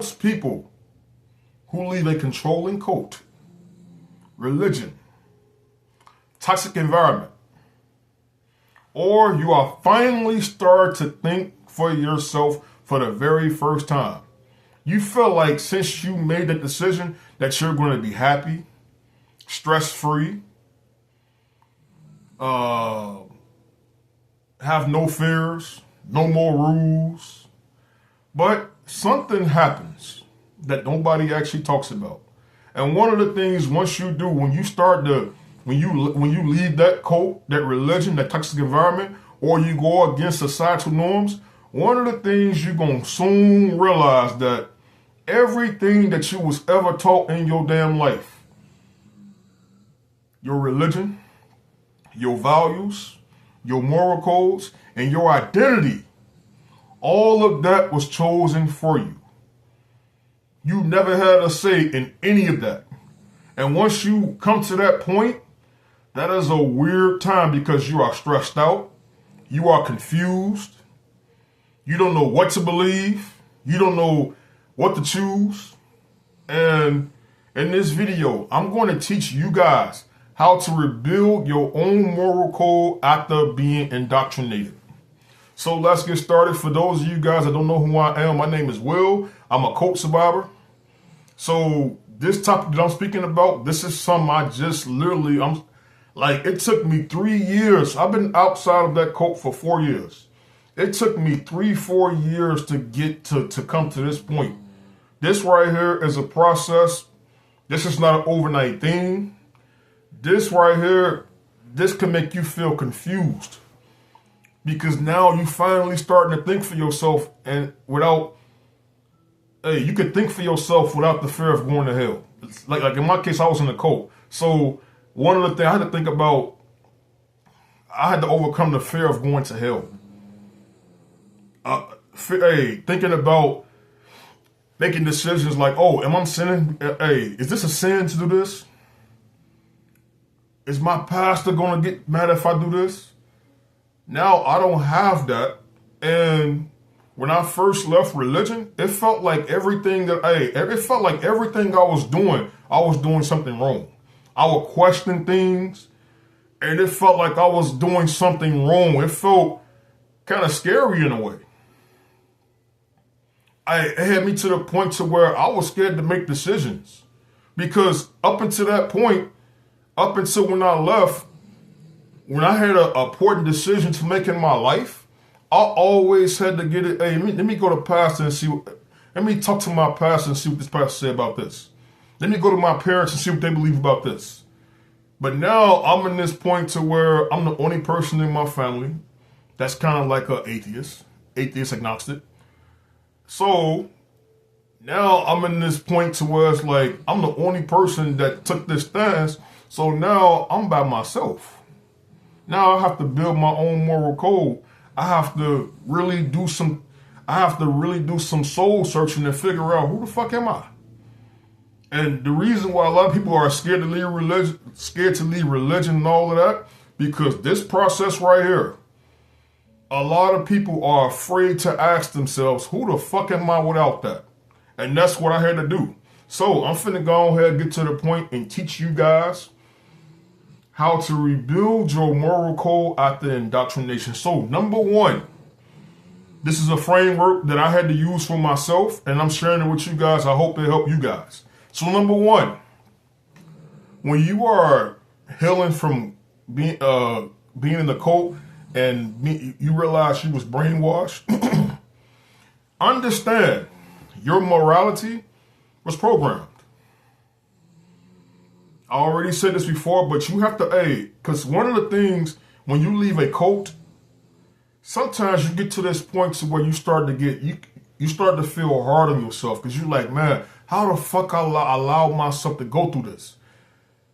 Most people who leave a controlling cult, religion, toxic environment, or you are finally starting to think for yourself for the very first time. You feel like since you made that decision that you're going to be happy, stress-free, have no fears, no more rules. But something happens that nobody actually talks about. And one of the things once you do, when you leave that cult, that religion, that toxic environment, or you go against societal norms, one of the things you're going to soon realize that everything that you was ever taught in your damn life, your religion, your values, your moral codes, and your identity, all of that was chosen for you. You never had a say in any of that. And once you come to that point, that is a weird time because you are stressed out, you are confused, you don't know what to believe, you don't know what to choose. And in this video, I'm going to teach you guys how to rebuild your own moral code after being indoctrinated. So let's get started. For those of you guys that don't know who I am, my name is Will. I'm a cult survivor. So this topic that I'm speaking about, this is something it took me 3 years. I've been outside of that cult for 4 years. It took me 3-4 years to get to come to this point. This right here is a process. This is not an overnight thing. This right here, this can make you feel confused. Because now you finally starting to think for yourself and you can think for yourself without the fear of going to hell. It's like in my case, I was in the cult. So one of the things I had to think about, I had to overcome the fear of going to hell. Thinking about making decisions like, oh, am I sinning? Is this a sin to do this? Is my pastor going to get mad if I do this? Now I don't have that. And when I first left religion, it felt like everything I was doing something wrong. I would question things and it felt like I was doing something wrong. It felt kind of scary in a way. It had me to the point to where I was scared to make decisions because up until that point, up until when I left, when I had an important decision to make in my life, I always had to get it. Hey, let me go to pastor and let me talk to my pastor and see what this pastor said about this. Let me go to my parents and see what they believe about this. But now I'm in this point to where I'm the only person in my family that's kind of like an atheist agnostic. So now I'm in this point to where it's like I'm the only person that took this stance. So now I'm by myself. Now I have to build my own moral code. I have to really do some soul searching and figure out who the fuck am I? And the reason why a lot of people are scared to leave religion and all of that, because this process right here, a lot of people are afraid to ask themselves, who the fuck am I without that? And that's what I had to do. So I'm finna go ahead and get to the point and teach you guys how to rebuild your moral code after indoctrination. So number one, this is a framework that I had to use for myself and I'm sharing it with you guys. I hope it helped you guys. So number one, when you are healing from being in the cult and you realize you was brainwashed, understand your morality was programmed. I already said this before, but you have to, because one of the things when you leave a cult, sometimes you get to this point to where you start to feel hard on yourself because you're like, man, how the fuck I allow myself to go through this?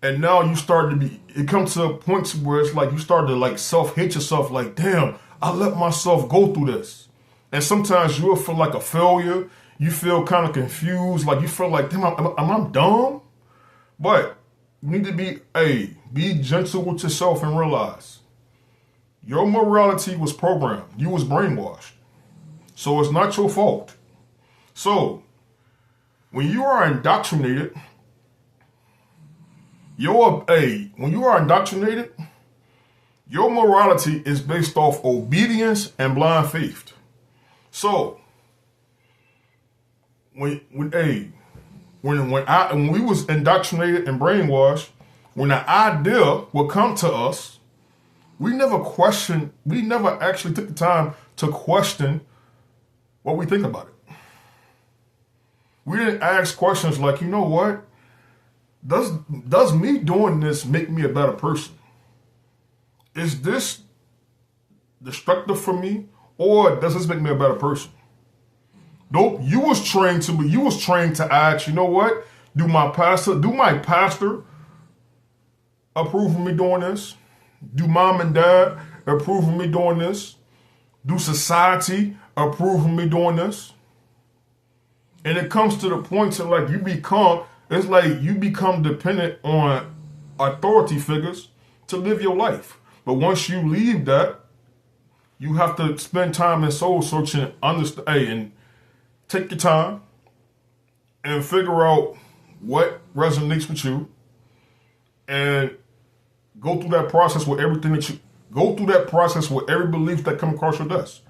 And now it comes to a point to where it's like you start to self-hate yourself like, damn, I let myself go through this. And sometimes you'll feel like a failure. You feel kind of confused. Like you feel like, damn, am I dumb? But you need to be gentle with yourself and realize your morality was programmed. You was brainwashed. So it's not your fault. So when you are indoctrinated, when you are indoctrinated, your morality is based off obedience and blind faith. So when we was indoctrinated and brainwashed, when an idea would come to us, we never actually took the time to question what we think about it. We didn't ask questions like, you know what? Does me doing this make me a better person? Is this destructive for me, or does this make me a better person? Nope. You was trained to ask, you know what? Do my pastor approve of me doing this? Do mom and dad approve of me doing this? Do society approve of me doing this? And it comes to the point to like you become dependent on authority figures to live your life. But once you leave that, you have to spend time in soul searching, and take your time and figure out what resonates with you, and go through that process with every belief that comes across your desk.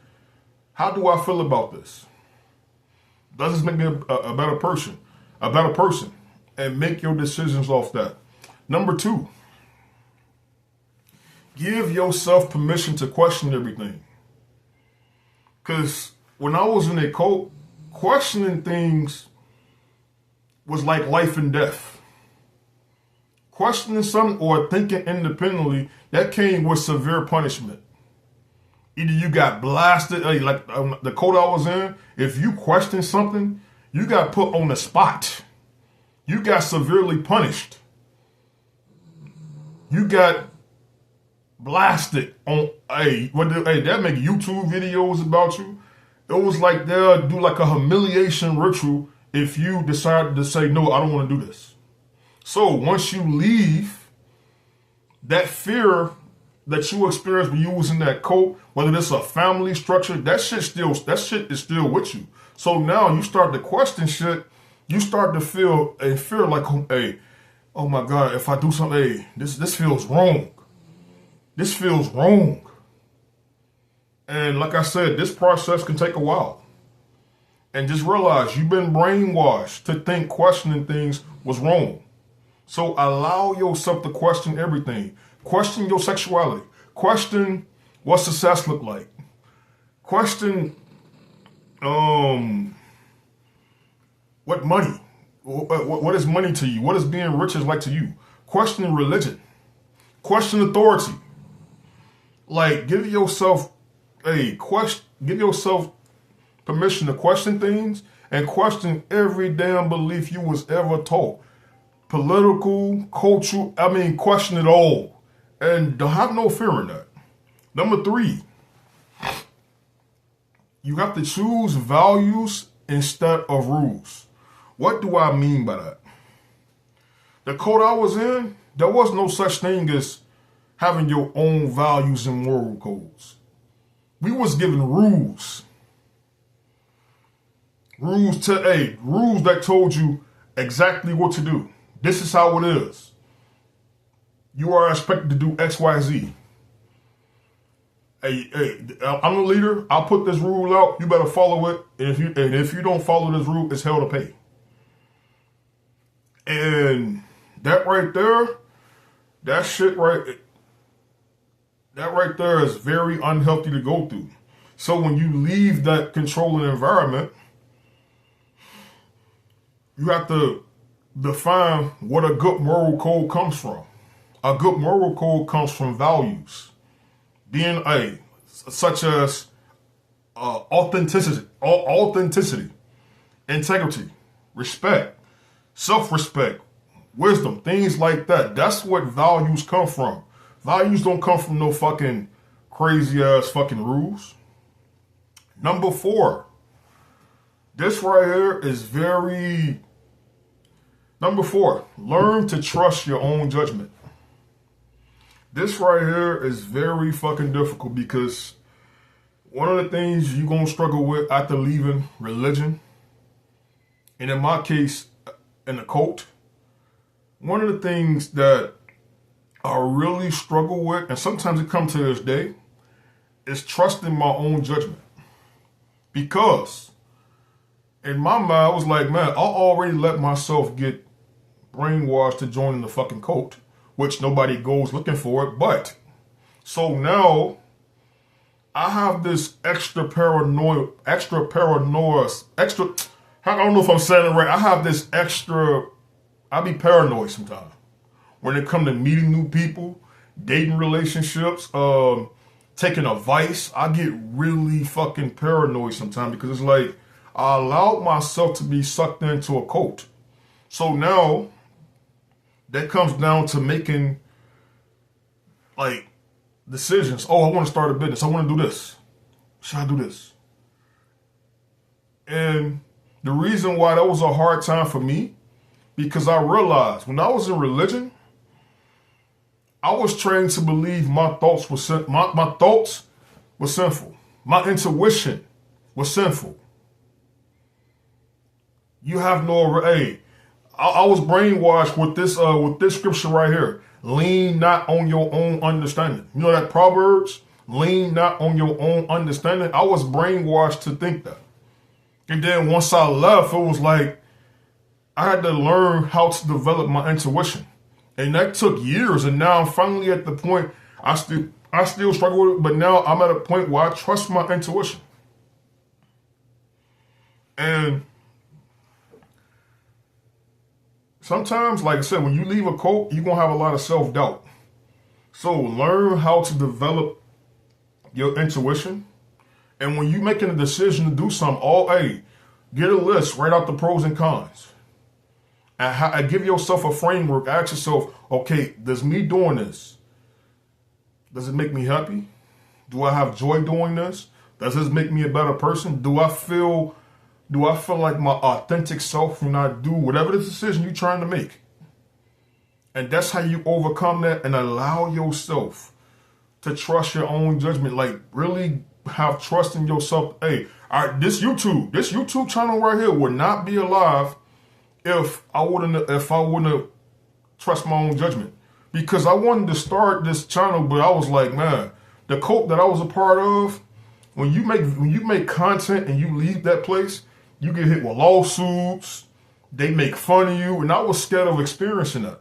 How do I feel about this? Does this make me a better person? And make your decisions off that. Number 2, give yourself permission to question everything. Because when I was in a cult, questioning things was like life and death. Questioning something or thinking independently, that came with severe punishment. Either you got blasted, like the cult I was in, if you question something, you got put on the spot. You got severely punished. You got blasted on, that make YouTube videos about you. It was like they'll do like a humiliation ritual if you decided to say, no, I don't want to do this. So once you leave, that fear that you experienced when you was in that cult, whether it's a family structure, that shit is still with you. So now you start to question shit. You start to feel a fear like, hey, oh my God, if I do something, hey, this feels wrong. This feels wrong. And like I said, this process can take a while. And just realize you've been brainwashed to think questioning things was wrong. So allow yourself to question everything. Question your sexuality. Question what success look like. Question what money. What is money to you? What is being rich is like to you? Question religion. Question authority. Like give yourself permission to question things and question every damn belief you was ever taught. Political, cultural, question it all. And don't have no fear in that. Number 3, you have to choose values instead of rules. What do I mean by that? The code I was in, there was no such thing as having your own values and moral codes. We was given rules. Rules that told you exactly what to do. This is how it is. You are expected to do X, Y, Z. Hey, I'm the leader. I'll put this rule out. You better follow it. And if you don't follow this rule, it's hell to pay. And that right there, that right there is very unhealthy to go through. So when you leave that controlling environment, you have to define what a good moral code comes from. A good moral code comes from values. Such as authenticity, integrity, respect, self-respect, wisdom, things like that. That's what values come from. Values don't come from no fucking crazy ass fucking rules. Number 4. This right here is Number 4, learn to trust your own judgment. This right here is very fucking difficult because one of the things you're going to struggle with after leaving religion And in my case, in the cult, one of the things that I really struggle with, and sometimes it comes to this day, is trusting my own judgment. Because in my mind, I was like, man, I already let myself get brainwashed to join the fucking cult, which nobody goes looking for it. But so now I have this extra paranoia, I don't know if I'm saying it right. I have this extra, I be paranoid sometimes when it comes to meeting new people, dating relationships, taking advice. I get really fucking paranoid sometimes because it's like I allowed myself to be sucked into a cult. So now that comes down to making like decisions. Oh, I want to start a business. I want to do this. Should I do this? And the reason why that was a hard time for me, because I realized when I was in religion, I was trained to believe my thoughts were my thoughts were sinful. My intuition was sinful. You have no, hey, I was brainwashed with this scripture right here. Lean not on your own understanding. You know that Proverbs? Lean not on your own understanding. I was brainwashed to think that. And then once I left, it was like I had to learn how to develop my intuition. And that took years. And now I'm finally at the point, I still struggle with it, but now I'm at a point where I trust my intuition. And sometimes, like I said, when you leave a cult, you're going to have a lot of self-doubt. So learn how to develop your intuition. And when you're making a decision to do something, get a list, write out the pros and cons. And give yourself a framework. Ask yourself, okay, does me doing this, does it make me happy? Do I have joy doing this? Does this make me a better person? Do I feel like my authentic self when I do whatever the decision you're trying to make? And that's how you overcome that and allow yourself to trust your own judgment. Like really have trust in yourself. Hey, this YouTube channel right here would not be alive if I wouldn't have trust my own judgment. Because I wanted to start this channel, but I was like, man, the cult that I was a part of, when you make content and you leave that place, you get hit with lawsuits. They make fun of you, and I was scared of experiencing that.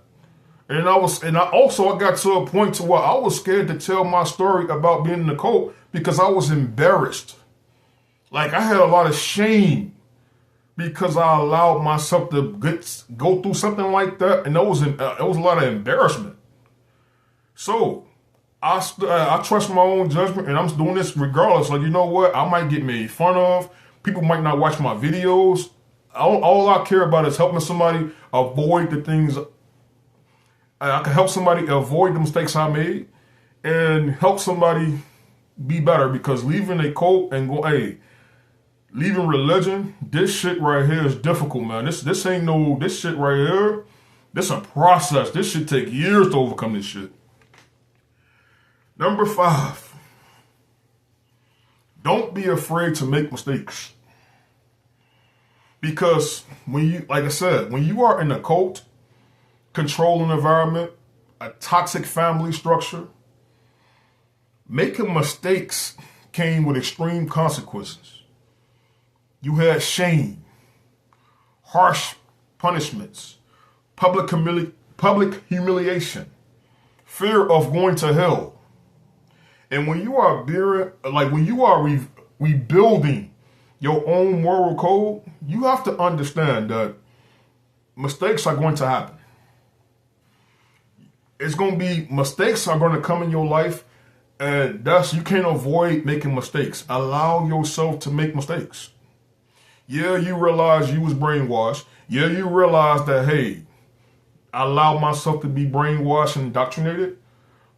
And I got to a point to where I was scared to tell my story about being in the cult because I was embarrassed. Like I had a lot of shame because I allowed myself to go through something like that, and it was a lot of embarrassment. So I trust my own judgment, and I'm doing this regardless. Like, you know what? I might get made fun of. People might not watch my videos. All I care about is helping somebody avoid the things. I can help somebody avoid the mistakes I made and help somebody be better, because leaving a cult and leaving religion, this shit right here is difficult, man. This shit right here, this a process. This should take years to overcome this shit. Number 5, don't be afraid to make mistakes. Because like I said, when you are in a cult, controlling environment, a toxic family structure, making mistakes came with extreme consequences. You had shame, harsh punishments, public humiliation, fear of going to hell. And when you are rebuilding your own moral code, you have to understand that mistakes are going to happen. Mistakes are going to come in your life, and thus you can't avoid making mistakes. Allow yourself to make mistakes. Yeah, you realize you was brainwashed. Yeah, you realize that, hey, I allowed myself to be brainwashed and indoctrinated,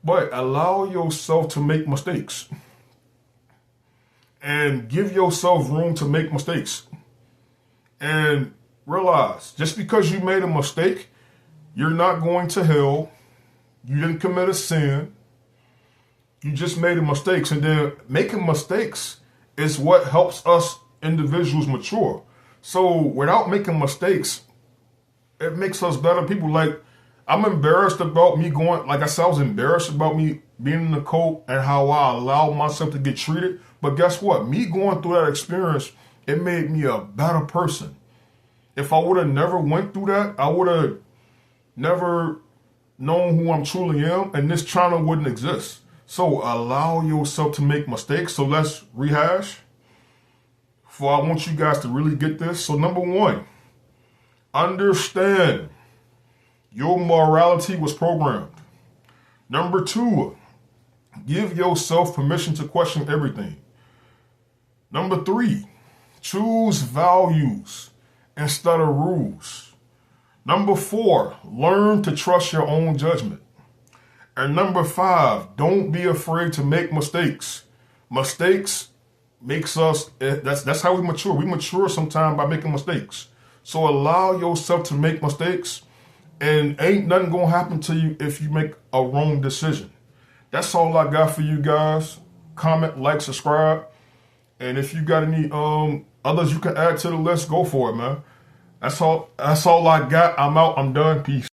but allow yourself to make mistakes. And give yourself room to make mistakes. And realize, just because you made a mistake, you're not going to hell. You didn't commit a sin. You just made mistakes. And then making mistakes is what helps us individuals mature. So without making mistakes, it makes us better people. Like, I'm embarrassed about me going, like I said, I was embarrassed about me being in the cult and how I allowed myself to get treated. But guess what? Me going through that experience, it made me a better person. If I would have never went through that, I would have never known who I'm truly am, and this channel wouldn't exist. So allow yourself to make mistakes. So let's rehash. For I want you guys to really get this. So number one, understand your morality was programmed. Number two, give yourself permission to question everything. Number three, choose values instead of rules. Number four, learn to trust your own judgment. And number five, don't be afraid to make mistakes. Mistakes makes us, that's how we mature. We mature sometimes by making mistakes. So allow yourself to make mistakes, and ain't nothing gonna happen to you if you make a wrong decision. That's all I got for you guys. Comment, like, subscribe. And if you got any others you can add to the list, go for it, man. That's all I got. I'm out. I'm done. Peace.